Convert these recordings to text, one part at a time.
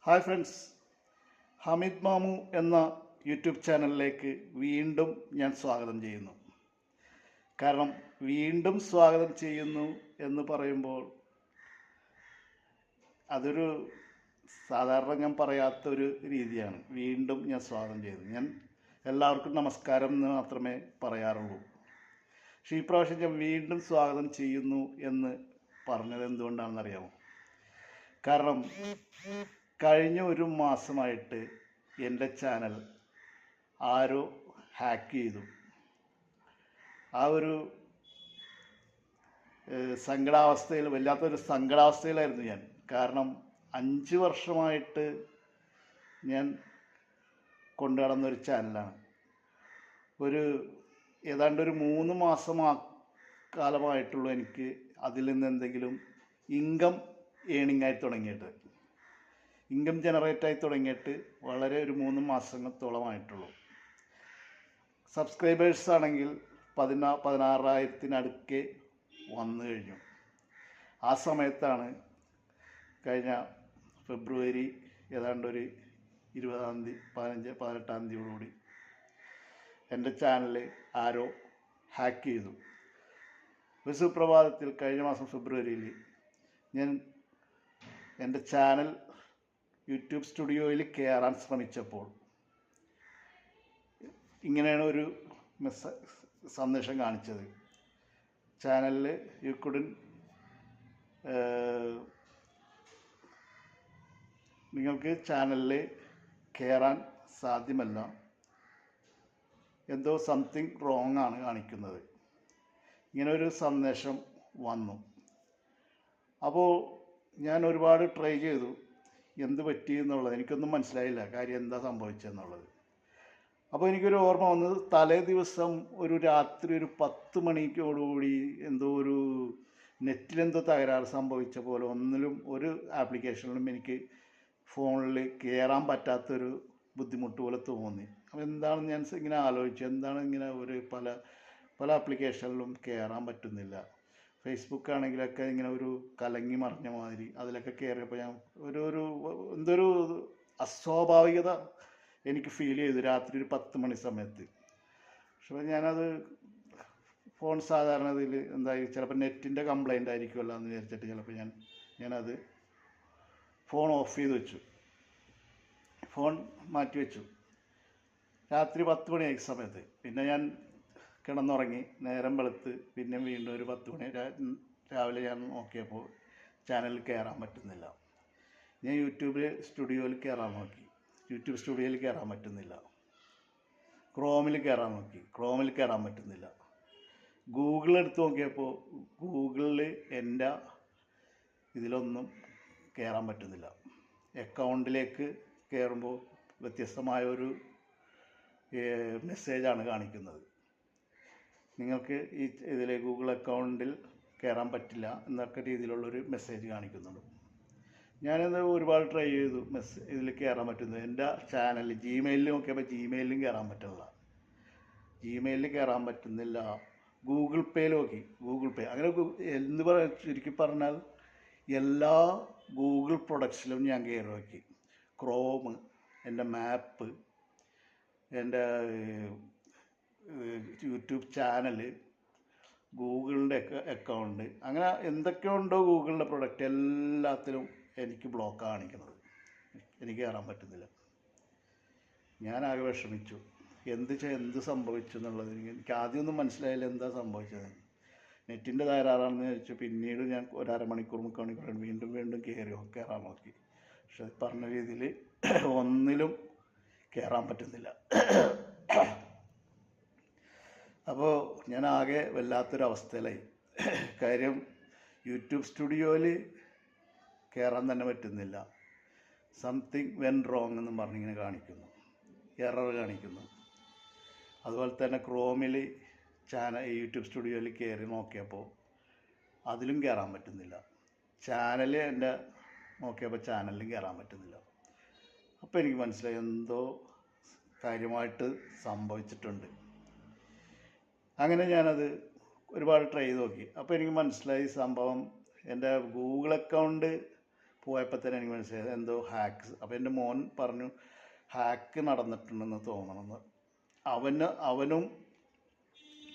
Hi friends, Hameed മാമു എന്ന YouTube ചാനലിലേക്ക് വീണ്ടും ഞാൻ സ്വാഗതം ചെയ്യുന്നു. കാരണം വീണ്ടും സ്വാഗതം ചെയ്യുന്നു എന്ന് പറയുമ്പോൾ അതൊരു സാധാരണ ഞാൻ പറയാത്തൊരു രീതിയാണ്. വീണ്ടും ഞാൻ സ്വാഗതം ചെയ്യുന്നു. ഞാൻ എല്ലാവർക്കും നമസ്കാരം എന്ന് മാത്രമേ പറയാറുള്ളൂ. പക്ഷേ ഈ പ്രാവശ്യം ഞാൻ വീണ്ടും സ്വാഗതം ചെയ്യുന്നു എന്ന് പറഞ്ഞത് എന്തുകൊണ്ടാണെന്നറിയാമോ? കാരണം കഴിഞ്ഞ ഒരു മാസമായിട്ട് എൻ്റെ ചാനൽ ആരോ ഹാക്ക് ചെയ്തു. ആ ഒരു സങ്കടാവസ്ഥയിൽ, വല്ലാത്തൊരു സങ്കടാവസ്ഥയിലായിരുന്നു ഞാൻ. കാരണം 5 വർഷമായിട്ട് ഞാൻ കൊണ്ടു നടന്നൊരു ചാനലാണ്. ഏതാണ്ട് ഒരു 3 മാസം കാലമായിട്ടുള്ളൂ എനിക്ക് അതിൽ നിന്ന് എന്തെങ്കിലും ഇൻകം ഏണിംഗായി തുടങ്ങിയിട്ട്. ഇൻകം ജനറേറ്റായി തുടങ്ങിയിട്ട് വളരെ ഒരു 3 മാസത്തോളമായിട്ടുള്ളൂ. സബ്സ്ക്രൈബേഴ്സ് ആണെങ്കിൽ 16,000-അടുക്കെ വന്നു കഴിഞ്ഞു. ആ സമയത്താണ് കഴിഞ്ഞ ഫെബ്രുവരി ഏതാണ്ട് ഒരു 20-ാം തീയതി 18-ാം തീയതിയോടുകൂടി എൻ്റെ ചാനൽ ആരോ ഹാക്ക് ചെയ്തു. ഒരു സുപ്രഭാതത്തിൽ കഴിഞ്ഞ മാസം ഫെബ്രുവരിയിൽ ഞാൻ എൻ്റെ ചാനൽ യൂട്യൂബ് സ്റ്റുഡിയോയിൽ കയറാൻ ശ്രമിച്ചപ്പോൾ ഇങ്ങനെയാണ് ഒരു സന്ദേശം കാണിച്ചത്. ചാനലിൽ നിങ്ങൾക്ക് ചാനലിൽ കയറാൻ സാധ്യമല്ല, എന്തോ സംതിങ് റോങ് ആണ് കാണിക്കുന്നത്. ഇങ്ങനെ ഒരു സന്ദേശം വന്നു. അപ്പോൾ ഞാൻ ഒരുപാട് ട്രൈ ചെയ്തു, എന്ത് പറ്റി എന്നുള്ളത് എനിക്കൊന്നും മനസ്സിലായില്ല, കാര്യം എന്താ സംഭവിച്ചതെന്നുള്ളത്. അപ്പോൾ എനിക്കൊരു ഓർമ്മ വന്നത്, തലേ ദിവസം ഒരു രാത്രി ഒരു 10 മണിക്കോടുകൂടി എന്തോ ഒരു നെറ്റിലെന്തോ തകരാറ് സംഭവിച്ച പോലെ ഒരു ആപ്ലിക്കേഷനിലും എനിക്ക് ഫോണിൽ കയറാൻ പറ്റാത്തൊരു ബുദ്ധിമുട്ട് പോലെ തോന്നി. അപ്പോൾ എന്താണ് ഞാൻ ഇങ്ങനെ ആലോചിച്ചു, എന്താണ് ഇങ്ങനെ പല ആപ്ലിക്കേഷനിലും കയറാൻ പറ്റുന്നില്ല. ഫേസ്ബുക്ക് ആണെങ്കിലൊക്കെ ഇങ്ങനെ ഒരു കലങ്ങി മറിഞ്ഞ മാതിരി അതിലൊക്കെ കയറിയപ്പോൾ ഞാൻ എന്തൊരു അസ്വാഭാവികത എനിക്ക് ഫീൽ ചെയ്തു രാത്രി ഒരു 10 മണി സമയത്ത്. പക്ഷേ ഞാനത് ഫോൺ സാധാരണ ഇതിൽ എന്തായി, ചിലപ്പോൾ നെറ്റിൻ്റെ കംപ്ലൈൻ്റ് ആയിരിക്കുമല്ലോ എന്ന് വിചാരിച്ചിട്ട് ചിലപ്പോൾ ഞാനത് ഫോൺ ഓഫ് ചെയ്ത് വെച്ചു, ഫോൺ മാറ്റി വെച്ചു. രാത്രി 10 മണിയായ സമയത്ത് പിന്നെ ഞാൻ കിടന്നുറങ്ങി. നേരം വെളുത്ത് പിന്നെ വീണ്ടും ഒരു 10 മണി രാവിലെ ഞാൻ നോക്കിയപ്പോൾ ചാനലിൽ കയറാൻ പറ്റുന്നില്ല. ഞാൻ യൂട്യൂബ് സ്റ്റുഡിയോയിൽ കയറാൻ നോക്കി, യൂട്യൂബ് സ്റ്റുഡിയോയിൽ കയറാൻ പറ്റുന്നില്ല. ക്രോമിൽ കയറാൻ നോക്കി, ക്രോമിൽ കയറാൻ പറ്റുന്നില്ല. ഗൂഗിൾ എടുത്ത് നോക്കിയപ്പോൾ ഗൂഗിളിൽ എൻ്റെ ഇതിലൊന്നും കയറാൻ പറ്റുന്നില്ല. അക്കൗണ്ടിലേക്ക് കയറുമ്പോൾ വ്യത്യസ്തമായൊരു മെസ്സേജാണ് കാണിക്കുന്നത്. നിങ്ങൾക്ക് ഇതിൽ ഗൂഗിൾ അക്കൗണ്ടിൽ കയറാൻ പറ്റില്ല എന്നൊക്കെ രീതിയിലുള്ളൊരു മെസ്സേജ് കാണിക്കുന്നുണ്ട്. ഞാനത് ഒരുപാട് ട്രൈ ചെയ്തു, ഇതിൽ കയറാൻ പറ്റുന്നത്. എൻ്റെ ചാനൽ ജിമെയിലിൽ നോക്കിയപ്പോൾ ജിമെയിലും കയറാൻ പറ്റുന്നില്ല, ജിമെയിലിൽ കയറാൻ പറ്റുന്നില്ല. ഗൂഗിൾ പേയിൽ നോക്കി, ഗൂഗിൾ പേ അങ്ങനെ ചുരുക്കി പറഞ്ഞാൽ എല്ലാ ഗൂഗിൾ പ്രൊഡക്ട്സിലും ഞാൻ കയറി നോക്കി. ക്രോം, എൻ്റെ മാപ്പ്, എൻ്റെ യൂട്യൂബ് ചാനൽ, ഗൂഗിളിൻ്റെ അക്കൗണ്ട്, അങ്ങനെ എന്തൊക്കെയുണ്ടോ ഗൂഗിളിൻ്റെ പ്രൊഡക്റ്റ് എല്ലാത്തിലും എനിക്ക് ബ്ലോക്ക് കാണിക്കുന്നത്. എനിക്ക് കയറാൻ പറ്റുന്നില്ല. ഞാനാകെ വിഷമിച്ചു. എന്ത് സംഭവിച്ചു എന്നുള്ളത് എനിക്ക് ആദ്യമൊന്നും മനസ്സിലായില്ല, എന്താ സംഭവിച്ചത്. നെറ്റിൻ്റെ തകരാറാണെന്ന് വിചാരിച്ചു. പിന്നീട് ഞാൻ ഒരു അരമണിക്കൂർ 3 മണിക്കൂർ വീണ്ടും കയറാൻ നോക്കി. പക്ഷെ പറഞ്ഞ രീതിയിൽ ഒന്നിലും കയറാൻ പറ്റുന്നില്ല. അപ്പോൾ ഞാൻ ആകെ വല്ലാത്തൊരവസ്ഥയിലായി. കാര്യം യൂട്യൂബ് സ്റ്റുഡിയോയിൽ കയറാൻ തന്നെ പറ്റുന്നില്ല. സംതിങ് വെൻറ്റ് റോങ് എന്നും പറഞ്ഞിങ്ങനെ കാണിക്കുന്നു, എറർ കാണിക്കുന്നു. അതുപോലെ തന്നെ ക്രോമിൽ യൂട്യൂബ് സ്റ്റുഡിയോയിൽ കയറി നോക്കിയപ്പോൾ അതിലും കയറാൻ പറ്റുന്നില്ല. ചാനൽ എൻ്റെ നോക്കിയപ്പോൾ ചാനലിലും കയറാൻ പറ്റുന്നില്ല. അപ്പോൾ എനിക്ക് മനസ്സിലായി എന്തോ കാര്യമായിട്ട് സംഭവിച്ചിട്ടുണ്ട്. അങ്ങനെ ഞാനത് ഒരുപാട് ട്രൈ ചെയ്ത് നോക്കി. അപ്പോൾ എനിക്ക് മനസ്സിലായി സംഭവം എൻ്റെ ഗൂഗിൾ അക്കൗണ്ട് പോയപ്പോൾ തന്നെ എനിക്ക് മനസ്സിലായത് എന്തോ ഹാക്ക്. അപ്പോൾ എൻ്റെ മോൻ പറഞ്ഞു ഹാക്ക് നടന്നിട്ടുണ്ടെന്ന് തോന്നണമെന്ന്. അവനും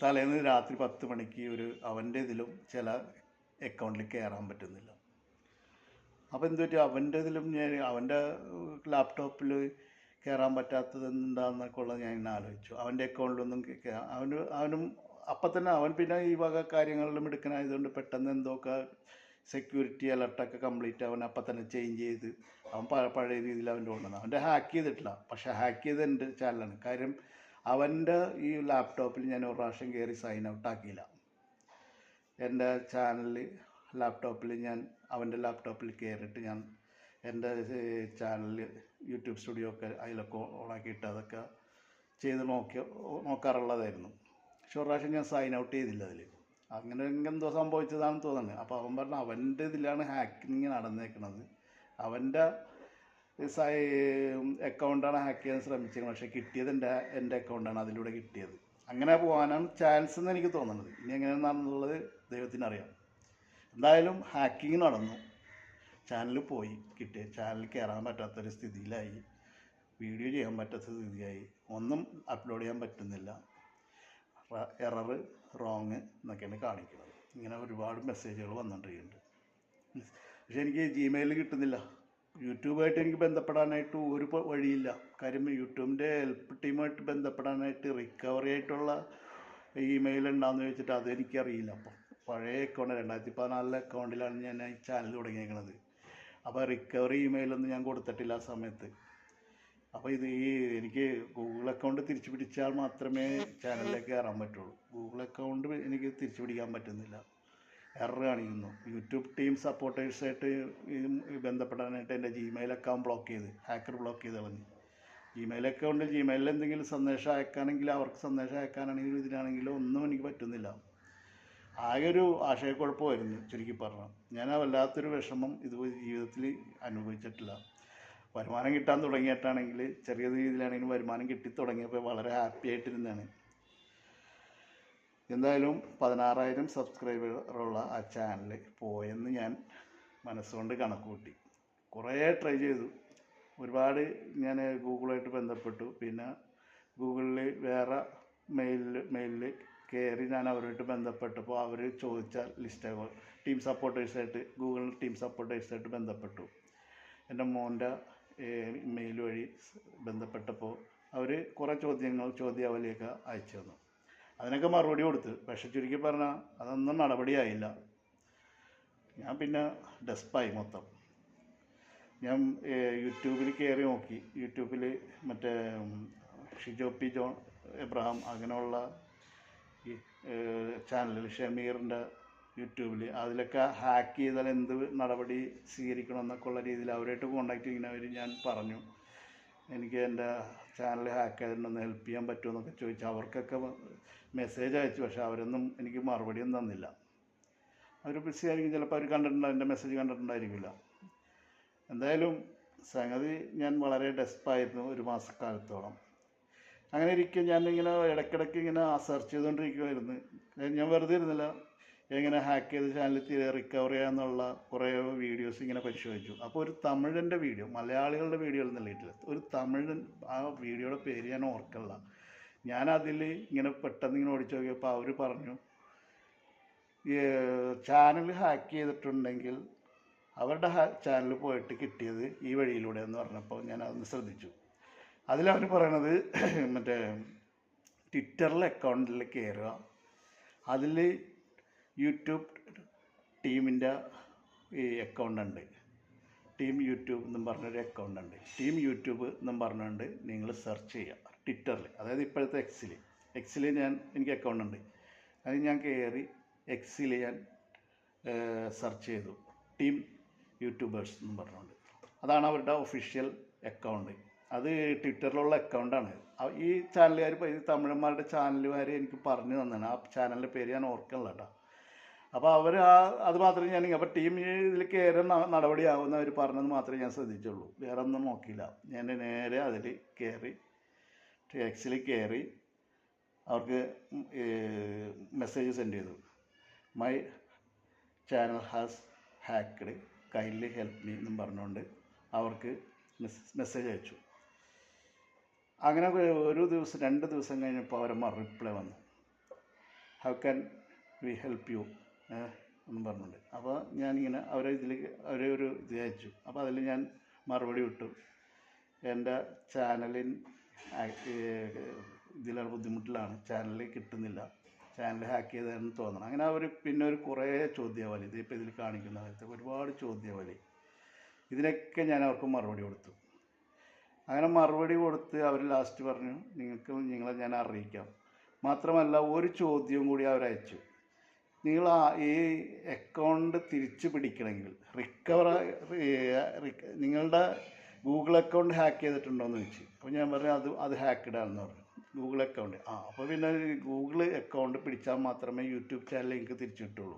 തലേന്ന് രാത്രി 10 മണിക്ക് അവൻ്റെ ഇതിലും ചില അക്കൗണ്ടിൽ കയറാൻ പറ്റുന്നില്ല. അപ്പോൾ എന്ത് പറ്റി, അവൻ്റെ ഇതിലും അവൻ്റെ ലാപ്ടോപ്പിൽ കയറാൻ പറ്റാത്തത് എന്താണെന്നൊക്കെ ഉള്ളത് ഞാൻ ഇങ്ങനെ ആലോചിച്ചു. അവൻ്റെ അക്കൗണ്ടിലൊന്നും അവനും അപ്പം തന്നെ അവൻ പിന്നെ ഈ വക കാര്യങ്ങളിലും എടുക്കാനായതുകൊണ്ട് പെട്ടെന്ന് എന്തൊക്കെ സെക്യൂരിറ്റി അലർട്ടൊക്കെ കംപ്ലീറ്റ് അവൻ അപ്പം തന്നെ ചേഞ്ച് ചെയ്ത് അവൻ പഴയ രീതിയിൽ അവൻ്റെ കൊണ്ടുവന്നു. അവൻ്റെ ഹാക്ക് ചെയ്തിട്ടില്ല, പക്ഷേ ഹാക്ക് ചെയ്ത് എൻ്റെ ചാനലാണ്. കാര്യം അവൻ്റെ ഈ ലാപ്ടോപ്പിൽ ഞാൻ ഒരു പ്രാവശ്യം കയറി സൈൻ ഔട്ട് ആക്കിയില്ല. എൻ്റെ ചാനലിൽ ലാപ്ടോപ്പിൽ അവൻ്റെ ലാപ്ടോപ്പിൽ കയറിയിട്ട് ഞാൻ എൻ്റെ ചാനലിൽ യൂട്യൂബ് സ്റ്റുഡിയോ ഒക്കെ അതിലൊക്കെ ഓണാക്കിയിട്ട് അതൊക്കെ ചെയ്ത് നോക്കാറുള്ളതായിരുന്നു. പക്ഷെ ഒരു പ്രാവശ്യം ഞാൻ സൈൻ ഔട്ട് ചെയ്തില്ല അതിൽ. അങ്ങനെ എന്തോ സംഭവിച്ചതാണെന്ന് തോന്നുന്നത്. അപ്പോൾ അവൻ പറഞ്ഞു അവൻ്റെ ഇതിലാണ് ഹാക്കിങ് നടന്നേക്കുന്നത്, അവൻ്റെ അക്കൗണ്ടാണ് ഹാക്ക് ചെയ്യാൻ ശ്രമിച്ചത്, പക്ഷേ കിട്ടിയത് എൻ്റെ അക്കൗണ്ടാണ്, അതിലൂടെ കിട്ടിയത്. അങ്ങനെ പോകാനാണ് ചാൻസ് എന്ന് എനിക്ക് തോന്നുന്നത്. ഇനി എങ്ങനെയാണെന്നുള്ളത് ദൈവത്തിനറിയാം. എന്തായാലും ഹാക്കിങ് നടന്നു, ചാനൽ പോയി, കിട്ടിയ ചാനൽ കയറാൻ പറ്റാത്തൊരു സ്ഥിതിയിലായി, വീഡിയോ ചെയ്യാൻ പറ്റാത്ത സ്ഥിതിയായി, ഒന്നും അപ്ലോഡ് ചെയ്യാൻ പറ്റുന്നില്ല, എറർ, റോങ് എന്നൊക്കെയാണ് കാണിക്കുന്നത്. ഇങ്ങനെ ഒരുപാട് മെസ്സേജുകൾ വന്നുകൊണ്ടിരിക്കുന്നുണ്ട്. പക്ഷെ എനിക്ക് ജിമെയിൽ കിട്ടുന്നില്ല. യൂട്യൂബായിട്ട് എനിക്ക് ബന്ധപ്പെടാനായിട്ട് ഒരു വഴിയില്ല. കാര്യം യൂട്യൂബിൻ്റെ ഹെൽപ്പ് ടീമായിട്ട് ബന്ധപ്പെടാനായിട്ട് റിക്കവറി ആയിട്ടുള്ള ഇമെയിൽ ഉണ്ടാകുമെന്ന് ചോദിച്ചിട്ട് അതെനിക്കറിയില്ല. അപ്പം പഴയ അക്കൗണ്ട് 2014 അക്കൗണ്ടിലാണ് ഞാൻ ഈ ചാനൽ തുടങ്ങിയേക്കണത്. അപ്പോൾ റിക്കവറി ഇമെയിലൊന്നും ഞാൻ കൊടുത്തിട്ടില്ല ആ സമയത്ത്. അപ്പോൾ എനിക്ക് ഗൂഗിൾ അക്കൗണ്ട് തിരിച്ചു പിടിച്ചാൽ മാത്രമേ ചാനലിലേക്ക് കയറാൻ പറ്റുള്ളൂ. ഗൂഗിൾ അക്കൗണ്ട് എനിക്ക് തിരിച്ചു പിടിക്കാൻ പറ്റുന്നില്ല, എറർ കാണിക്കുന്നു. യൂട്യൂബ് ടീം സപ്പോർട്ടേഴ്സായിട്ട് ബന്ധപ്പെടാനായിട്ട് എൻ്റെ ജിമെയിൽ അക്കൗണ്ട് ബ്ലോക്ക് ചെയ്ത്, ഹാക്കർ ബ്ലോക്ക് ചെയ്ത് കളഞ്ഞു. ജിമെയിൽ അക്കൗണ്ട്, ജിമെയിലിൽ എന്തെങ്കിലും സന്ദേശം അയക്കാനെങ്കിൽ, അവർക്ക് സന്ദേശം അയക്കാനാണെങ്കിലും ഇതിനാണെങ്കിലും ഒന്നും എനിക്ക് പറ്റുന്നില്ല. ആകെ ഒരു ആശയക്കുഴപ്പമായിരുന്നു ചുരുക്കി പറഞ്ഞാൽ. ഞാൻ വല്ലാത്തൊരു വിഷമം ജീവിതത്തിൽ അനുഭവിച്ചിട്ടില്ല. വരുമാനം കിട്ടാൻ തുടങ്ങിയിട്ടാണെങ്കിൽ, ചെറിയ രീതിയിലാണെങ്കിലും വരുമാനം കിട്ടി തുടങ്ങിയപ്പോൾ വളരെ ഹാപ്പി ആയിട്ടിരുന്നതാണ്. എന്തായാലും 16,000 സബ്സ്ക്രൈബറുള്ള ആ ചാനൽ പോയെന്ന് ഞാൻ മനസ്സുകൊണ്ട് കണക്ക് കൂട്ടി. കുറേ ട്രൈ ചെയ്തു, ഒരുപാട് ഞാൻ ഗൂഗിളായിട്ട് ബന്ധപ്പെട്ടു. പിന്നെ ഗൂഗിളിൽ വേറെ മെയിലിൽ കയറി ഞാൻ അവരുമായിട്ട് ബന്ധപ്പെട്ടപ്പോൾ അവർ ചോദിച്ച ലിസ്റ്റ് ടീം സപ്പോർട്ടേഴ്സായിട്ട്, ഗൂഗിൾ ടീം സപ്പോർട്ടേഴ്സായിട്ട് ബന്ധപ്പെട്ടു. എൻ്റെ മോൻ്റെ മെയിൽ വഴി ബന്ധപ്പെട്ടപ്പോൾ അവർ കുറേ ചോദ്യാവലിയൊക്കെ അയച്ചു തന്നു. അതിനൊക്കെ മറുപടി കൊടുത്ത്. പക്ഷെ ചുരുക്കി പറഞ്ഞാൽ അതൊന്നും നടപടിയായില്ല. ഞാൻ പിന്നെ ഡെസ്പായി മൊത്തം. ഞാൻ യൂട്യൂബിൽ കയറി നോക്കി. യൂട്യൂബിൽ മറ്റേ ഷിജോ പി ജോൺ എബ്രഹാം അങ്ങനെയുള്ള ഈ ചാനലിൽ, ഷമീറിൻ്റെ യൂട്യൂബിൽ, അതിലൊക്കെ ഹാക്ക് ചെയ്താൽ എന്ത് നടപടി സ്വീകരിക്കണമെന്നൊക്കെ ഉള്ള രീതിയിൽ അവരായിട്ട് കോണ്ടാക്ട് ചെയ്യുന്നവർ ഞാൻ പറഞ്ഞു എനിക്ക് എൻ്റെ ചാനൽ ഹാക്ക് ചെയ്തിട്ടുണ്ടെന്ന് ഹെൽപ്പ് ചെയ്യാൻ പറ്റുമെന്നൊക്കെ ചോദിച്ചു. അവർക്കൊക്കെ മെസ്സേജ് അയച്ചു, പക്ഷേ അവരൊന്നും എനിക്ക് മറുപടിയൊന്നും തന്നില്ല. അവർ ബിസി ആയിരിക്കും, ചിലപ്പോൾ അവർ എൻ്റെ മെസ്സേജ് കണ്ടിട്ടുണ്ടായിരിക്കില്ല. എന്തായാലും സംഗതി ഞാൻ വളരെ ഡെസ്പായിരുന്നു ഒരു മാസക്കാലത്തോളം. അങ്ങനെ ഇരിക്കുക ഞാനിങ്ങനെ ഇടയ്ക്കിടയ്ക്ക് ഇങ്ങനെ സെർച്ച് ചെയ്തുകൊണ്ടിരിക്കുമായിരുന്നു. ഞാൻ വെറുതെ ഇരുന്നില്ല, എങ്ങനെ ഹാക്ക് ചെയ്ത് ചാനൽ റിക്കവർ ചെയ്യാമെന്നുള്ള കുറേ വീഡിയോസ് ഇങ്ങനെ പരിശോധിച്ചു. അപ്പോൾ ഒരു തമിഴൻ്റെ വീഡിയോ, മലയാളികളുടെ വീഡിയോ ഒന്നും ഇട്ടില്ല, ഒരു തമിഴൻ, ആ വീഡിയോയുടെ പേര് ഞാൻ ഓർക്കില്ല. ഞാനതിൽ ഇങ്ങനെ പെട്ടെന്ന് ഇങ്ങനെ ഓടിച്ചു നോക്കിയപ്പോൾ അവർ പറഞ്ഞു ചാനൽ ഹാക്ക് ചെയ്തിട്ടുണ്ടെങ്കിൽ അവരുടെ ചാനൽ പോയിട്ട് കിട്ടിയത് ഈ വഴിയിലൂടെ എന്ന് പറഞ്ഞപ്പോൾ ഞാൻ അതൊന്ന് ശ്രദ്ധിച്ചു. അതിലവർ പറയണത് മറ്റേ ട്വിറ്ററിലെ അക്കൗണ്ടിൽ കയറുക, അതിൽ യൂട്യൂബ് ടീമിൻ്റെ ഈ അക്കൗണ്ട് ഉണ്ട്, ടീം യൂട്യൂബ് എന്നും പറഞ്ഞൊരു അക്കൗണ്ട് ഉണ്ട്. ടീം യൂട്യൂബ് എന്നും പറഞ്ഞുകൊണ്ട് നിങ്ങൾ സെർച്ച് ചെയ്യുക ട്വിറ്ററിൽ, അതായത് ഇപ്പോഴത്തെ എക്സിൽ എനിക്ക് അക്കൗണ്ട് ഉണ്ട്. അത് ഞാൻ കയറി എക്സിൽ ഞാൻ സെർച്ച് ചെയ്തു, ടീം യൂട്യൂബേഴ്സ് എന്നും പറഞ്ഞുകൊണ്ട്. അതാണ് അവരുടെ ഒഫീഷ്യൽ അക്കൗണ്ട്. അത് ട്വിറ്ററിലുള്ള അക്കൗണ്ടാണ്. ഈ ചാനലുകാർ, ഈ തമിഴന്മാരുടെ ചാനലുകാർ എനിക്ക് പറഞ്ഞു തന്നാണ്. ആ ചാനലിൻ്റെ പേര് ഞാൻ ഓർക്കണില്ല കേട്ടോ. അപ്പോൾ അവർ അത് മാത്രമേ അപ്പോൾ ടീം ഇതിൽ കയറി നടപടിയാവുന്ന അവർ പറഞ്ഞത് മാത്രമേ ഞാൻ ശ്രദ്ധിച്ചുള്ളൂ, വേറെ ഒന്നും നോക്കിയില്ല. ഞാൻ നേരെ അതിൽ കയറി എക്സിൽ കയറി അവർക്ക് മെസ്സേജ് സെൻഡ് ചെയ്തു, my channel has hacked, kindly help me എന്നും പറഞ്ഞുകൊണ്ട് അവർക്ക് മെസ്സേജ് അയച്ചു. അങ്ങനെ ഒരു ദിവസം 2 ദിവസം കഴിഞ്ഞപ്പോൾ അവരെ റിപ്ലൈ വന്നു, how can we help you എന്നും പറഞ്ഞുകൊണ്ട്. അപ്പോൾ ഞാനിങ്ങനെ അവരെ ഒരു ഇത് അയച്ചു. അപ്പോൾ അതിൽ ഞാൻ മറുപടി വിട്ടു, എൻ്റെ ചാനലിൻ ഇതിലാണ് ബുദ്ധിമുട്ടിലാണ്, ചാനൽ കിട്ടുന്നില്ല, ചാനൽ ഹാക്ക് ചെയ്തതെന്ന് തോന്നണം. അങ്ങനെ അവർ പിന്നെ കുറേ ചോദ്യാവലി, ഇതിപ്പോൾ ഇതിൽ കാണിക്കുന്ന പോലത്തെ ഒരുപാട് ചോദ്യാവലി, ഇതിനൊക്കെ ഞാൻ അവർക്ക് മറുപടി കൊടുത്തു. അങ്ങനെ മറുപടി കൊടുത്ത് അവർ ലാസ്റ്റ് പറഞ്ഞു, നിങ്ങളെ ഞാൻ അറിയിക്കാം. മാത്രമല്ല ഒരു ചോദ്യവും കൂടി അവരയച്ചു, നിങ്ങൾ ഈ അക്കൗണ്ട് തിരിച്ചു പിടിക്കണമെങ്കിൽ നിങ്ങളുടെ ഗൂഗിൾ അക്കൗണ്ട് ഹാക്ക് ചെയ്തിട്ടുണ്ടോ എന്ന് ചോദിച്ചു. അപ്പോൾ ഞാൻ പറഞ്ഞു അത് ഹാക്ക്ഡ് ആണെന്ന് പറഞ്ഞു, ഗൂഗിൾ അക്കൗണ്ട്. അപ്പോൾ പിന്നെ ഗൂഗിൾ അക്കൗണ്ട് പിടിച്ചാൽ മാത്രമേ യൂട്യൂബ് ചാനൽ എനിക്ക് തിരിച്ചു കിട്ടുള്ളൂ.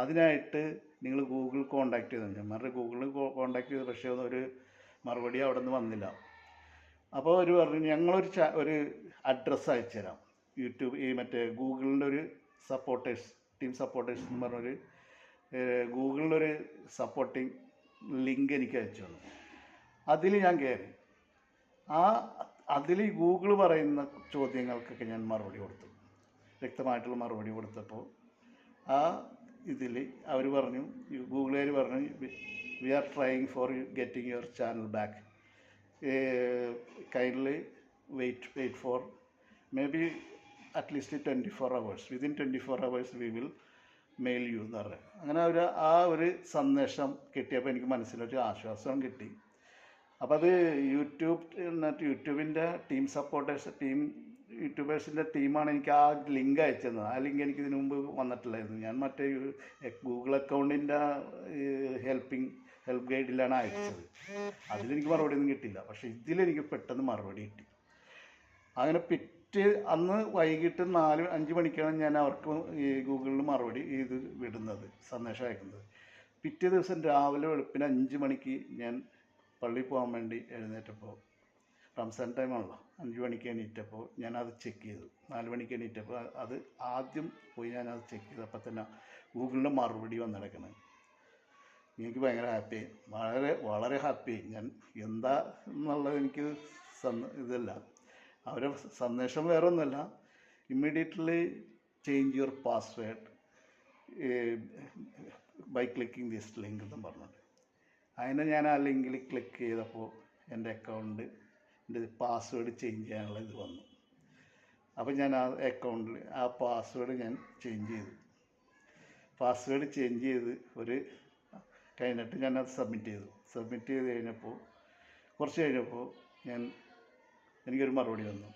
അതിനായിട്ട് നിങ്ങൾ ഗൂഗിൾ കോൺടാക്ട് ചെയ്തു. ഞാൻ പറഞ്ഞു ഗൂഗിളിൽ കോൺടാക്ട് ചെയ്തു, പക്ഷേ ഒരു മറുപടി അവിടെ നിന്ന് വന്നില്ല. അപ്പോൾ അവർ പറഞ്ഞു, ഞങ്ങളൊരു അഡ്രസ്സ് അയച്ചു തരാം, യൂട്യൂബ് മറ്റേ ഗൂഗിളിൻ്റെ ഒരു ടീം സപ്പോർട്ടേഴ്സ് എന്ന് പറഞ്ഞൊരു ഗൂഗിളിലൊരു സപ്പോർട്ടിങ് ലിങ്ക് എനിക്ക് അയച്ചു തന്നു. അതിൽ ഞാൻ കയറി. അതിൽ ഗൂഗിൾ പറയുന്ന ചോദ്യങ്ങൾക്കൊക്കെ ഞാൻ മറുപടി കൊടുത്തു, വ്യക്തമായിട്ടുള്ള മറുപടി കൊടുത്തപ്പോൾ ഇതിൽ അവർ പറഞ്ഞു, ഗൂഗിളുകാർ പറഞ്ഞു, we are trying for getting your channel back, kindly wait for maybe at least 24 hours, within 24 hours we will mail you എന്ന് പറഞ്ഞു. അങ്ങനെ ഒരു സന്ദേശം കിട്ടിയപ്പോൾ എനിക്ക് മനസ്സിലൊരു ആശ്വാസം കിട്ടി. അപ്പോൾ അത് യൂട്യൂബിൻ്റെ യൂട്യൂബേഴ്സിൻ്റെ ടീമാണ് എനിക്ക് ആ ലിങ്ക് അയച്ചത്. ആ ലിങ്ക് എനിക്ക് ഇതിനു മുമ്പ് വന്നിട്ടില്ലായിരുന്നു. ഞാൻ മറ്റേ ഗൂഗിൾ അക്കൗണ്ടിൻ്റെ ഹെൽപ്പ് ഗൈഡിലാണ് അയച്ചത്. അതിലെനിക്ക് മറുപടി ഒന്നും കിട്ടില്ല. പക്ഷേ ഇതിലെനിക്ക് പെട്ടെന്ന് മറുപടി കിട്ടി. അങ്ങനെ അന്ന് വൈകിട്ട് 4-5 മണിക്കാണ് ഞാൻ അവർക്ക് ഈ ഗൂഗിളിൽ മറുപടി ഇത് വിടുന്നത്, സന്ദേശം അയക്കുന്നത്. പിറ്റേ ദിവസം രാവിലെ വെളുപ്പിന് 5 മണിക്ക് ഞാൻ പള്ളിയിൽ പോകാൻ വേണ്ടി എഴുന്നേറ്റപ്പോൾ, റംസാൻ ടൈമാണല്ലോ, 5 മണിക്ക് എണീറ്റപ്പോൾ ഞാനത് ചെക്ക് ചെയ്തു. 4 മണിക്ക് എണീറ്റപ്പോൾ അത് ആദ്യം പോയി ഞാനത് ചെക്ക് ചെയ്തു. അപ്പോൾ തന്നെ ഗൂഗിളിൻ്റെ മറുപടി വന്നിടക്കണം. എനിക്ക് ഭയങ്കര ഹാപ്പിയായി, വളരെ ഹാപ്പിയായി. ഞാൻ എന്താ എന്നുള്ളത് എനിക്ക് ഇതല്ല, അവരെ സന്ദേശം വേറെ ഒന്നുമല്ല, immediately change your password by clicking this link എന്നും പറഞ്ഞിട്ട്. അതിനെ ഞാൻ ആ ലിങ്കിൽ ക്ലിക്ക് ചെയ്തപ്പോൾ എൻ്റെ അക്കൗണ്ടിൻ്റെ പാസ്വേഡ് ചേഞ്ച് ചെയ്യാനുള്ള ഇത് വന്നു. അപ്പോൾ ഞാൻ ആ അക്കൗണ്ടിൽ ആ പാസ്വേഡ് ഞാൻ ചേഞ്ച് ചെയ്തു. പാസ്വേഡ് ചേഞ്ച് ചെയ്ത് കഴിഞ്ഞിട്ട് ഞാനത് സബ്മിറ്റ് ചെയ്ത് കഴിഞ്ഞപ്പോൾ കുറച്ച് കഴിഞ്ഞപ്പോൾ എനിക്കൊരു മറുപടി വന്നു,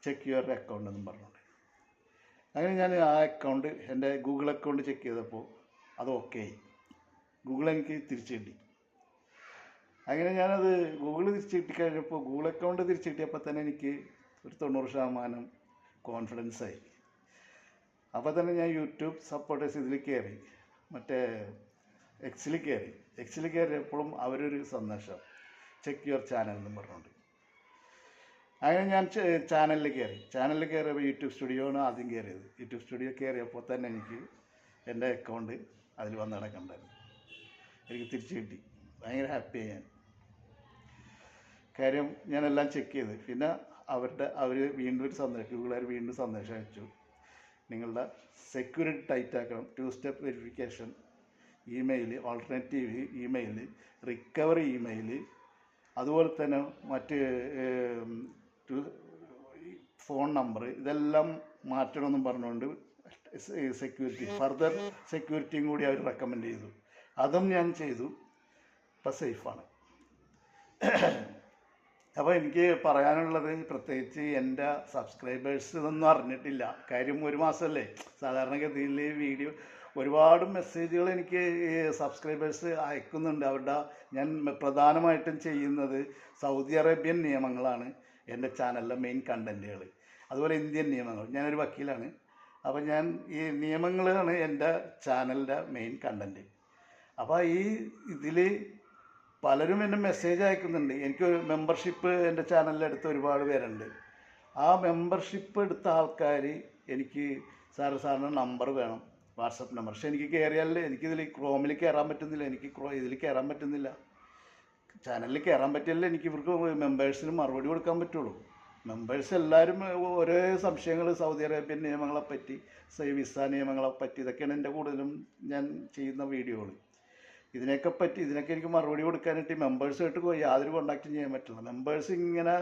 ചെക്ക് യുവർ അക്കൗണ്ട് എന്നും പറഞ്ഞുകൊണ്ട്. അങ്ങനെ ഞാൻ ആ അക്കൗണ്ട്, എൻ്റെ ഗൂഗിൾ അക്കൗണ്ട് ചെക്ക് ചെയ്തപ്പോൾ അത് ഓക്കെ ആയി. ഗൂഗിൾ എനിക്ക് തിരിച്ചു കിട്ടി. അങ്ങനെ ഞാനത് ഗൂഗിൾ തിരിച്ചു കിട്ടിക്കഴിഞ്ഞപ്പോൾ, ഗൂഗിൾ അക്കൗണ്ട് തിരിച്ചു കിട്ടിയപ്പോൾ തന്നെ എനിക്ക് ഒരു 90% കോൺഫിഡൻസായി. അപ്പോൾ തന്നെ ഞാൻ യൂട്യൂബ് സപ്പോർട്ടേഴ്സ് ഇതിൽ കയറി, മറ്റേ എക്സിൽ കയറിയപ്പോഴും അവരൊരു സന്ദേശം, ചെക്ക് യുവർ ചാനൽ എന്നും പറഞ്ഞുകൊണ്ട്. അങ്ങനെ ഞാൻ ചാനലിൽ കയറിയപ്പോൾ യൂട്യൂബ് സ്റ്റുഡിയോയാണ് ആദ്യം കയറിയത്. യൂട്യൂബ് സ്റ്റുഡിയോ കയറിയപ്പോൾ തന്നെ എനിക്ക് എൻ്റെ അക്കൗണ്ട് അതിൽ വന്ന് കിടക്കണ്ടായിരുന്നു. എനിക്ക് തിരിച്ചു കിട്ടി. ഭയങ്കര ഹാപ്പിയായി ഞാൻ. കാര്യം ഞാനെല്ലാം ചെക്ക് ചെയ്ത്. പിന്നെ അവർ വീണ്ടും ഒരു സന്ദേശം, ഗൂഗിളുകാർ വീണ്ടും സന്ദേശം അയച്ചു, നിങ്ങളുടെ സെക്യൂരിറ്റി ടൈറ്റ് ആക്കണം, 2 step verification, email, alternative email, recovery email, അതുപോലെ തന്നെ മറ്റ് ഫോൺ നമ്പർ, ഇതെല്ലാം മാറ്റണമെന്നും പറഞ്ഞുകൊണ്ട് ഫർദർ സെക്യൂരിറ്റിയും കൂടി അവർ റെക്കമെൻഡ് ചെയ്തു. അതും ഞാൻ ചെയ്തു. ഇപ്പം സേഫാണ്. അപ്പോൾ എനിക്ക് പറയാനുള്ളത്, പ്രത്യേകിച്ച് എൻ്റെ സബ്സ്ക്രൈബേഴ്സ് ഇതൊന്നും അറിഞ്ഞിട്ടില്ല. കാര്യം 1 മാസമല്ലേ, സാധാരണഗതിയിൽ വീഡിയോ ഒരുപാട് മെസ്സേജുകൾ എനിക്ക് സബ്സ്ക്രൈബേഴ്സ് അയക്കുന്നുണ്ട്. ഞാൻ പ്രധാനമായിട്ടും ചെയ്യുന്നത് സൗദി അറേബ്യൻ നിയമങ്ങളാണ് എൻ്റെ ചാനലിലെ മെയിൻ കണ്ടൻറ്റുകൾ. അതുപോലെ ഇന്ത്യൻ നിയമങ്ങൾ. ഞാനൊരു വക്കീലാണ്. അപ്പോൾ ഈ നിയമങ്ങളാണ് എൻ്റെ ചാനലിൻ്റെ മെയിൻ കണ്ടൻറ്റ്. അപ്പോൾ ഇതിൽ പലരും എന്നെ മെസ്സേജ് അയക്കുന്നുണ്ട്. എനിക്ക് മെമ്പർഷിപ്പ് എൻ്റെ ചാനലിലെടുത്ത് ഒരുപാട് പേരുണ്ട്. ആ മെമ്പർഷിപ്പ് എടുത്ത ആൾക്കാർ എനിക്ക് സാറിൻ്റെ നമ്പർ വേണം, വാട്സപ്പ് നമ്പർ. പക്ഷെ എനിക്ക് കയറിയാലേ എനിക്കിതിൽ ക്രോമിൽ കയറാൻ പറ്റുന്നില്ല, എനിക്ക് ഇതിൽ കയറാൻ പറ്റുന്നില്ല. ചാനലിൽ കയറാൻ പറ്റിയാലേ എനിക്ക് ഇവർക്ക് മെമ്പേഴ്സിന് മറുപടി കൊടുക്കാൻ പറ്റുള്ളൂ. മെമ്പേഴ്സ് എല്ലാവരും ഓരോ സംശയങ്ങൾ സൗദി അറേബ്യൻ നിയമങ്ങളെപ്പറ്റി, വിസ നിയമങ്ങളെപ്പറ്റി, ഇതൊക്കെയാണ് എൻ്റെ കൂടുതലും ഞാൻ ചെയ്യുന്ന വീഡിയോകൾ. ഇതിനൊക്കെ എനിക്ക് മറുപടി കൊടുക്കാനായിട്ട് മെമ്പേഴ്സുമായിട്ട് യാതൊരു കോണ്ടാക്റ്റും ചെയ്യാൻ പറ്റില്ല. മെമ്പേഴ്സ് ഇങ്ങനെ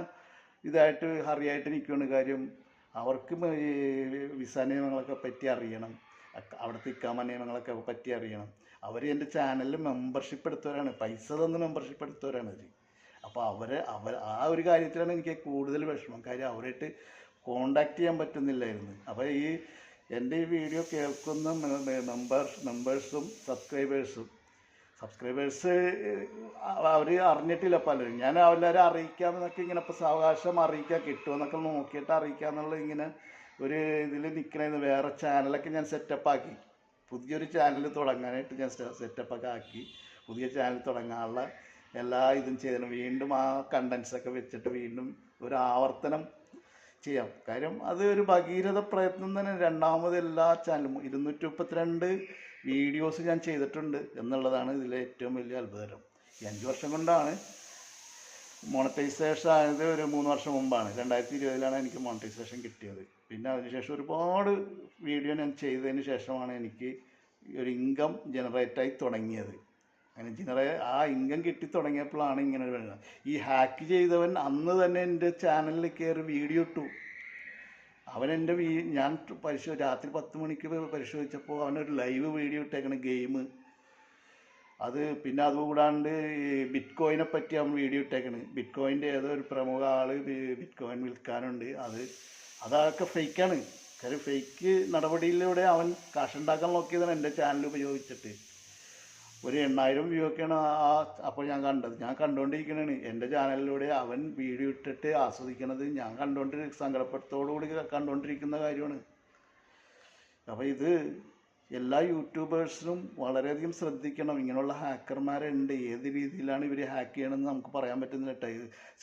ഇതായിട്ട് ഹറിയായിട്ട് നിൽക്കുകയാണ്. കാര്യം അവർക്ക് ഈ വിസ നിയമങ്ങളൊക്കെ പറ്റി അറിയണം, അവിടുത്തെ ഇക്കാമ നിയമങ്ങളൊക്കെ പറ്റി അറിയണം. അവർ എൻ്റെ ചാനലിൽ മെമ്പർഷിപ്പ് എടുത്തവരാണ്, പൈസ തന്ന് മെമ്പർഷിപ്പ് എടുത്തവരാണ് അവർ. അപ്പോൾ അവർ ആ ഒരു കാര്യത്തിലാണ് എനിക്ക് കൂടുതൽ വിഷമം. കാര്യം അവരായിട്ട് കോണ്ടാക്ട് ചെയ്യാൻ പറ്റുന്നില്ലായിരുന്നു. അപ്പോൾ എൻ്റെ ഈ വീഡിയോ കേൾക്കുന്ന മെമ്പേഴ്സും സബ്സ്ക്രൈബേഴ്സ് അവർ അറിഞ്ഞിട്ടില്ല പലരും. ഞാൻ എല്ലാവരും അറിയിക്കാമെന്നൊക്കെ ഇങ്ങനെ ഇപ്പോൾ സാവകാശം അറിയിക്കാൻ കിട്ടുമെന്നൊക്കെ നോക്കിയിട്ട് അറിയിക്കാമെന്നുള്ള ഇങ്ങനെ ഒരു ഇതിൽ നിൽക്കണമായിരുന്നു. വേറെ ചാനലൊക്കെ ഞാൻ സെറ്റപ്പാക്കി, പുതിയൊരു ചാനൽ തുടങ്ങാനായിട്ട് ഞാൻ സെറ്റപ്പൊക്കെ ആക്കി പുതിയ ചാനൽ തുടങ്ങാനുള്ള എല്ലാ ഇതും ചെയ്യണം. വീണ്ടും ആ കണ്ടൻസൊക്കെ വെച്ചിട്ട് വീണ്ടും ഒരു ആവർത്തനം ചെയ്യാം. കാര്യം അത് ഒരു ഭഗീരഥ പ്രയത്നം തന്നെ. രണ്ടാമത് എല്ലാ ചാനലും 232 വീഡിയോസ് ഞാൻ ചെയ്തിട്ടുണ്ട് എന്നുള്ളതാണ് ഇതിലെ ഏറ്റവും വലിയ അത്ഭുതം. 5 വർഷം കൊണ്ടാണ് മോണിറ്റൈസേഷൻ ആയത്. ഒരു 3 വർഷം മുമ്പാണ്, 2020 എനിക്ക് മോണിറ്റൈസേഷൻ കിട്ടിയത്. പിന്നെ അതിനുശേഷം ഒരുപാട് വീഡിയോ ഞാൻ ചെയ്തതിന് ശേഷമാണ് എനിക്ക് ഒരു ഇൻകം ജനറേറ്റായി തുടങ്ങിയത്. അങ്ങനെ ആ ഇൻകം കിട്ടി തുടങ്ങിയപ്പോഴാണ് ഇങ്ങനെ ഒരു വരുന്നത്. ഈ ഹാക്ക് ചെയ്തവൻ അന്ന് തന്നെ എൻ്റെ ചാനലിൽ കയറി വീഡിയോ ഇട്ടു. അവൻ എൻ്റെ ഞാൻ രാത്രി 10 മണിക്ക് പരിശോധിച്ചപ്പോൾ അവനൊരു ലൈവ് വീഡിയോ ഇട്ടേക്കണ ഗെയിം. അത് പിന്നെ അതുകൂടാണ്ട് ഈ ബിറ്റ് കോയിനെ പറ്റി അവൻ വീഡിയോ ഇട്ടേക്കണ്. ബിറ്റ് കോയിൻ്റെ ഏതോ ഒരു പ്രമുഖ ആൾ ബിറ്റ് കോയിൻ വിൽക്കാനുണ്ട്. അതൊക്കെ ഫേക്കാണ്. കാര്യം ഫേക്ക് നടപടിയിലൂടെ അവൻ കാശുണ്ടാക്കാൻ നോക്കിയതാണ് എൻ്റെ ചാനൽ ഉപയോഗിച്ചിട്ട്. ഒരു 8000 വ്യൂ ഒക്കെയാണ് അപ്പോൾ ഞാൻ കണ്ടത്. ഞാൻ കണ്ടുകൊണ്ടിരിക്കണതാണ് എൻ്റെ ചാനലിലൂടെ അവൻ വീഡിയോ ഇട്ടിട്ട് ആസ്വദിക്കണത്. ഞാൻ സങ്കടത്തോടുകൂടി കണ്ടുകൊണ്ടിരിക്കുന്ന കാര്യമാണ്. അപ്പോൾ ഇത് എല്ലാ യൂട്യൂബേഴ്സിനും വളരെയധികം ശ്രദ്ധിക്കണം. ഇങ്ങനെയുള്ള ഹാക്കർമാരുണ്ട്. ഏത് രീതിയിലാണ് ഇവർ ഹാക്ക് ചെയ്യണമെന്ന് നമുക്ക് പറയാൻ പറ്റുന്നില്ല.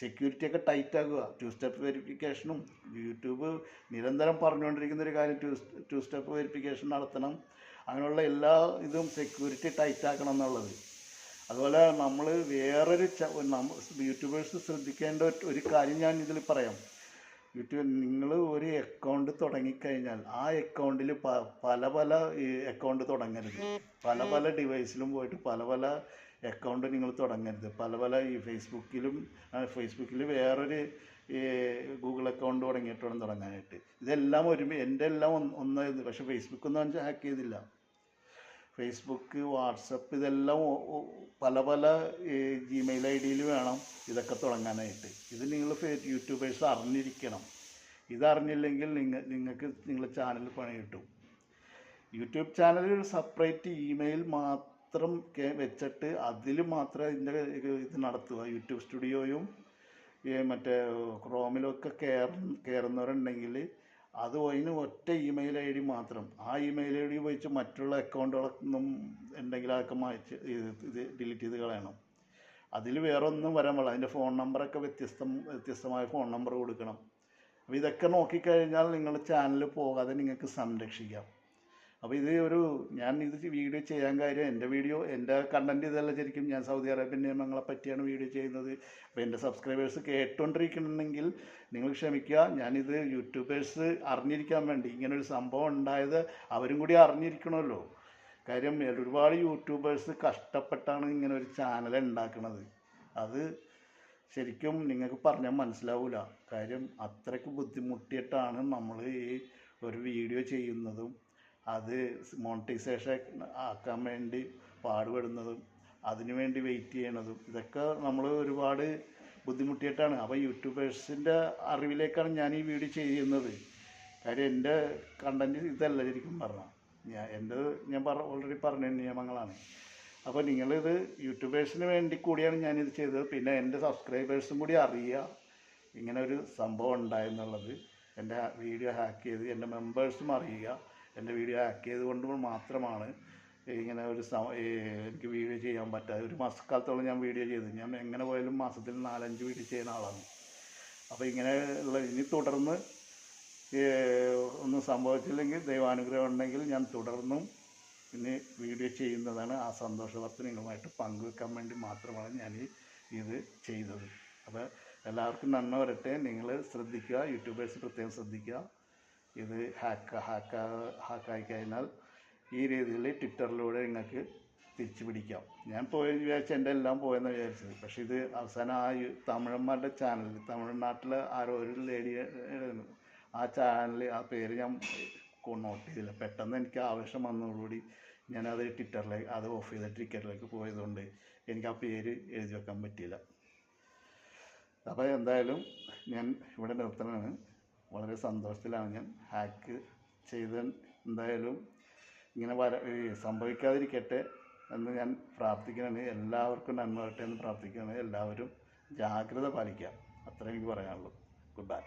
സെക്യൂരിറ്റിയൊക്കെ ടൈറ്റ് ആകുക. 2 സ്റ്റെപ്പ് വെരിഫിക്കേഷനും യൂട്യൂബ് നിരന്തരം പറഞ്ഞുകൊണ്ടിരിക്കുന്ന ഒരു കാര്യം 2 സ്റ്റെപ്പ് വെരിഫിക്കേഷൻ നടത്തണം. അങ്ങനെയുള്ള എല്ലാ ഇതും സെക്യൂരിറ്റി ടൈറ്റ് ആക്കണം എന്നുള്ളത്. അതുപോലെ നമ്മൾ വേറൊരു യൂട്യൂബേഴ്സ് ശ്രദ്ധിക്കേണ്ട ഒരു കാര്യം ഞാൻ ഇതിൽ പറയാം. നിങ്ങൾ ഒരു അക്കൗണ്ട് തുടങ്ങിക്കഴിഞ്ഞാൽ ആ അക്കൗണ്ടിൽ പല അക്കൗണ്ട് തുടങ്ങരുത്. പല ഡിവൈസിലും പോയിട്ട് പല അക്കൗണ്ട് നിങ്ങൾ തുടങ്ങരുത്. ഈ ഫേസ്ബുക്കിൽ വേറൊരു ഗൂഗിൾ അക്കൗണ്ട് തുടങ്ങിയിട്ട് വേണം തുടങ്ങാനായിട്ട്. ഇതെല്ലാം എൻ്റെ എല്ലാം ഒന്നായിരുന്നു. പക്ഷേ ഫേസ്ബുക്കൊന്നും ഹാക്ക് ചെയ്തില്ല. ഫേസ്ബുക്ക്, വാട്സപ്പ് ഇതെല്ലാം പല ജിമെയിൽ ID വേണം ഇതൊക്കെ തുടങ്ങാനായിട്ട്. ഇത് നിങ്ങൾ യൂട്യൂബേഴ്സ് അറിഞ്ഞിരിക്കണം. ഇതറിഞ്ഞില്ലെങ്കിൽ നിങ്ങൾക്ക് നിങ്ങളുടെ ചാനൽ പണി കിട്ടും. യൂട്യൂബ് ചാനലിൽ ഒരു സെപ്പറേറ്റ് ഇമെയിൽ മാത്രം വെച്ചിട്ട് അതിൽ മാത്രമേ ഇത് നടത്തുക. യൂട്യൂബ് സ്റ്റുഡിയോയും മറ്റേ ക്രോമിലൊക്കെ കയറുന്നവരുണ്ടെങ്കിൽ അതിന് ഒറ്റ ഇമെയിൽ ID മാത്രം. ആ ഇമെയിൽ ID ഉപയോഗിച്ച് മറ്റുള്ള അക്കൗണ്ടുകളൊന്നും ഉണ്ടെങ്കിൽ അതൊക്കെ ഇത് ഡിലീറ്റ് ചെയ്ത് കളയണം. അതിൽ വേറെ ഒന്നും വരാൻ പാടില്ല. അതിൻ്റെ ഫോൺ നമ്പറൊക്കെ വ്യത്യസ്തമായ ഫോൺ നമ്പർ കൊടുക്കണം. അപ്പോൾ ഇതൊക്കെ നോക്കിക്കഴിഞ്ഞാൽ നിങ്ങളുടെ ചാനൽ പോകാതെ നിങ്ങൾക്ക് സംരക്ഷിക്കാം. അപ്പോൾ ഞാൻ വീഡിയോ ചെയ്യാൻ കാര്യം എൻ്റെ കണ്ടൻറ്റ് ഇതല്ല. ശരിക്കും ഞാൻ സൗദി അറേബ്യൻ നിയമങ്ങളെ പറ്റിയാണ് വീഡിയോ ചെയ്യുന്നത്. അപ്പോൾ എൻ്റെ സബ്സ്ക്രൈബേഴ്സ് കേട്ടുകൊണ്ടിരിക്കണമെങ്കിൽ നിങ്ങൾ ക്ഷമിക്കുക. ഞാനിത് യൂട്യൂബേഴ്സ് അറിഞ്ഞിരിക്കാൻ വേണ്ടി, ഇങ്ങനൊരു സംഭവം ഉണ്ടായത് അവരും കൂടി അറിഞ്ഞിരിക്കണമല്ലോ. കാര്യം ഒരുപാട് യൂട്യൂബേഴ്സ് കഷ്ടപ്പെട്ടാണ് ഇങ്ങനെ ഒരു ചാനൽ ഉണ്ടാക്കുന്നത്. അത് ശരിക്കും നിങ്ങൾക്ക് പറഞ്ഞാൽ മനസ്സിലാവില്ല. കാര്യം അത്രയ്ക്ക് ബുദ്ധിമുട്ടിയിട്ടാണ് നമ്മൾ ഈ ഒരു വീഡിയോ ചെയ്യുന്നതും അത് മോണിറ്റൈസേഷൻ ആക്കാൻ വേണ്ടി പാടുപെടുന്നതും അതിനു വേണ്ടി വെയിറ്റ് ചെയ്യണതും. ഇതൊക്കെ നമ്മൾ ഒരുപാട് ബുദ്ധിമുട്ടിയിട്ടാണ്. അപ്പോൾ യൂട്യൂബേഴ്സിൻ്റെ അറിവിലേക്കാണ് ഞാൻ ഈ വീഡിയോ ചെയ്യുന്നത്. കാര്യം എൻ്റെ കണ്ടൻറ്റ് ഇതല്ല ശരിക്കും പറഞ്ഞാൽ. ഞാൻ ഓൾറെഡി പറഞ്ഞ നിയമങ്ങളാണ്. അപ്പോൾ നിങ്ങളിത് യൂട്യൂബേഴ്സിന് വേണ്ടി കൂടിയാണ് ഞാനിത് ചെയ്തത്. പിന്നെ എൻ്റെ സബ്സ്ക്രൈബേഴ്സും കൂടി അറിയുക ഇങ്ങനെ ഒരു സംഭവം ഉണ്ടായെന്നുള്ളത്. എൻ്റെ വീഡിയോ ഹാക്ക് ചെയ്ത് എൻ്റെ മെമ്പേഴ്സും അറിയുക. എൻ്റെ വീഡിയോ ഹാക്ക് ചെയ്ത് കൊണ്ട് മാത്രമാണ് ഇങ്ങനെ എനിക്ക് വീഡിയോ ചെയ്യാൻ പറ്റാതെ. ഒരു മാസക്കാലത്തോളം ഞാൻ വീഡിയോ ചെയ്തു. ഞാൻ എങ്ങനെ പോയാലും മാസത്തിൽ 4-5 വീഡിയോ ചെയ്യുന്ന ആളാണ്. അപ്പോൾ ഇനി തുടർന്ന് ഒന്നും സംഭവിച്ചില്ലെങ്കിൽ, ദൈവാനുഗ്രഹം ഉണ്ടെങ്കിൽ ഞാൻ തുടർന്നും പിന്നെ വീഡിയോ ചെയ്യുന്നതാണ്. ആ സന്തോഷ വാർത്ത നിങ്ങളുമായിട്ട് പങ്കുവെക്കാൻ വേണ്ടി മാത്രമാണ് ഞാൻ ഇത് ചെയ്തത്. അപ്പോൾ എല്ലാവർക്കും നന്മ വരട്ടെ. നിങ്ങൾ ശ്രദ്ധിക്കുക, യൂട്യൂബേഴ്സ് പ്രത്യേകം ശ്രദ്ധിക്കുക. ഇത് ഹാക്കായി കഴിഞ്ഞാൽ ഈ രീതിയിൽ ട്വിറ്ററിലൂടെ നിങ്ങൾക്ക് തിരിച്ചു പിടിക്കാം. ഞാൻ പോയെന്ന് വിചാരിച്ചാൽ എൻ്റെ എല്ലാം പോയെന്ന് വിചാരിച്ചത്. പക്ഷേ ഇത് അവസാനം ആ തമിഴന്മാരുടെ ചാനൽ, തമിഴ്നാട്ടിലെ ആരോ ഒരു ലേഡി, ആ ചാനൽ, ആ പേര് ഞാൻ നോട്ട് ചെയ്തില്ല. പെട്ടെന്ന് എനിക്ക് ആവശ്യം വന്നതോടുകൂടി ഞാനത് ട്വിറ്ററിലേക്ക് അത് ഓഫ് ചെയ്ത ട്വിറ്ററിലേക്ക് പോയതുകൊണ്ട് എനിക്ക് ആ പേര് എഴുതി വെക്കാൻ പറ്റിയില്ല. അപ്പോൾ എന്തായാലും ഞാൻ ഇവിടെ നിർത്തണമാണ്. വളരെ സന്തോഷത്തിലാണ് ഞാൻ. ഹാക്ക് ചെയ്ത് എന്തായാലും ഇങ്ങനെ സംഭവിക്കാതിരിക്കട്ടെ എന്ന് ഞാൻ പ്രാർത്ഥിക്കുകയാണ്. എല്ലാവർക്കും നന്മ വരട്ടെ എന്ന് പ്രാർത്ഥിക്കുകയാണ്. എല്ലാവരും ജാഗ്രത പാലിക്കുക. അത്രേ എനിക്ക് പറയാനുള്ളൂ. Good bye.